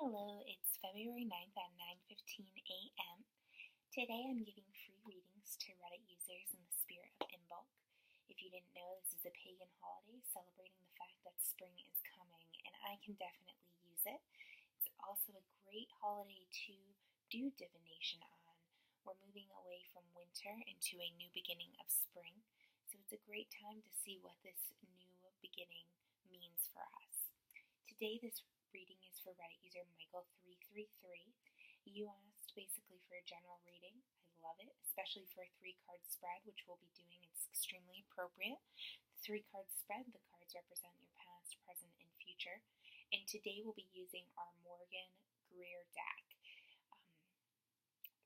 Hello, it's February 9th at 9:15 a.m. Today I'm giving free readings to Reddit users in the spirit of Imbolc. If you didn't know, this is a pagan holiday celebrating the fact that spring is coming, and I can definitely use it. It's also a great holiday to do divination on. We're moving away from winter into a new beginning of spring, so it's a great time to see what this new beginning means for us. Today this reading is for Reddit user Michael333. You asked basically for a general reading. I love it, especially for a 3-card spread, which we'll be doing. It's extremely appropriate. The 3-card spread, the cards represent your past, present, and future. And today we'll be using our Morgan Greer deck.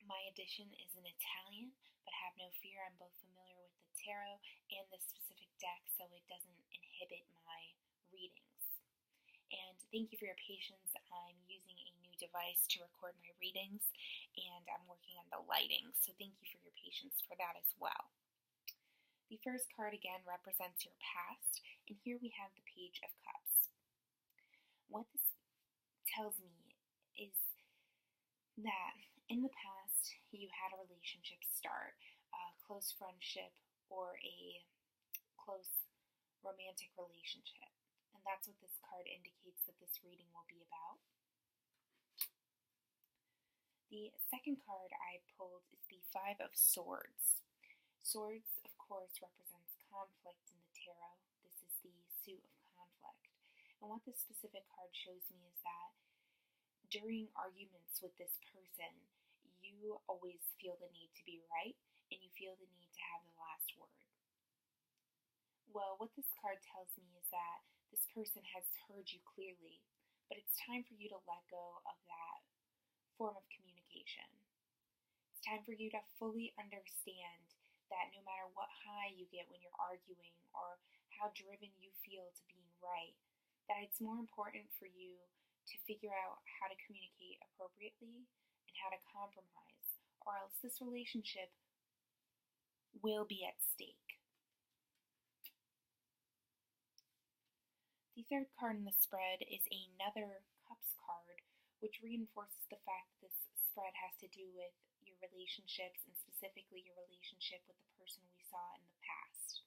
My edition is in Italian, but have no fear, I'm both familiar with the tarot and the specific deck, so it doesn't inhibit my readings. And thank you for your patience. I'm using a new device to record my readings, and I'm working on the lighting, so thank you for your patience for that as well. The first card again represents your past, and here we have the Page of Cups. What this tells me is that in the past you had a relationship start, a close friendship, or a close romantic relationship. And that's what this card indicates that this reading will be about. The second card I pulled is the Five of Swords. Swords, of course, represents conflict in the tarot. This is the suit of conflict. And what this specific card shows me is that during arguments with this person, you always feel the need to be right, and you feel the need to have the last word. Well, what this card tells me is that this person has heard you clearly, but it's time for you to let go of that form of communication. It's time for you to fully understand that no matter what high you get when you're arguing or how driven you feel to being right, that it's more important for you to figure out how to communicate appropriately and how to compromise, or else this relationship will be at stake. The third card in the spread is another Cups card, which reinforces the fact that this spread has to do with your relationships, and specifically your relationship with the person we saw in the past.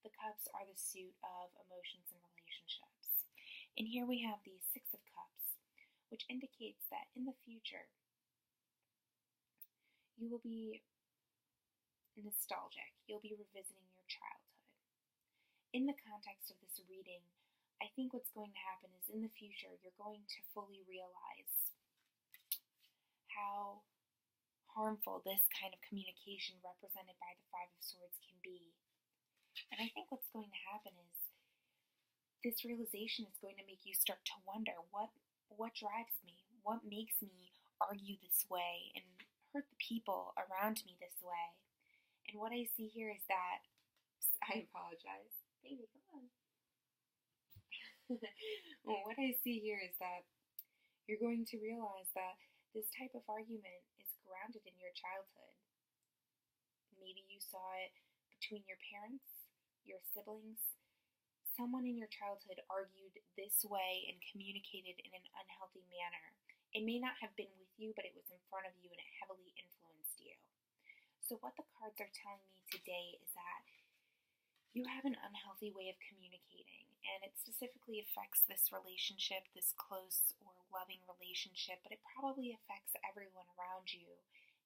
The Cups are the suit of emotions and relationships. And here we have the Six of Cups, which indicates that in the future, you will be nostalgic. You'll be revisiting your childhood. In the context of this reading, I think what's going to happen is in the future, you're going to fully realize how harmful this kind of communication represented by the Five of Swords can be. And I think what's going to happen is this realization is going to make you start to wonder, what drives me? What makes me argue this way and hurt the people around me this way? And what I see here is that, I apologize. Baby, come on. Well, what I see here is that you're going to realize that this type of argument is grounded in your childhood. Maybe you saw it between your parents, your siblings. Someone in your childhood argued this way and communicated in an unhealthy manner. It may not have been with you, but it was in front of you and it heavily influenced you. So what the cards are telling me today is that you have an unhealthy way of communicating, and it specifically affects this relationship, this close or loving relationship, but it probably affects everyone around you,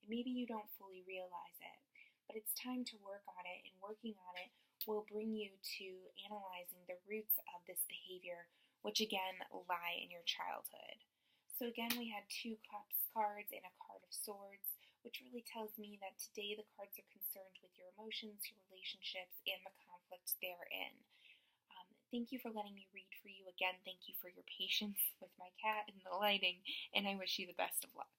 and maybe you don't fully realize it, but it's time to work on it, and working on it will bring you to analyzing the roots of this behavior, which again lie in your childhood. So again, we had 2 Cups cards and a card of Swords, which really tells me that today the cards are concerned with your emotions, your relationships, and the conflict therein. Thank you for letting me read for you. Again, thank you for your patience with my cat and the lighting, and I wish you the best of luck.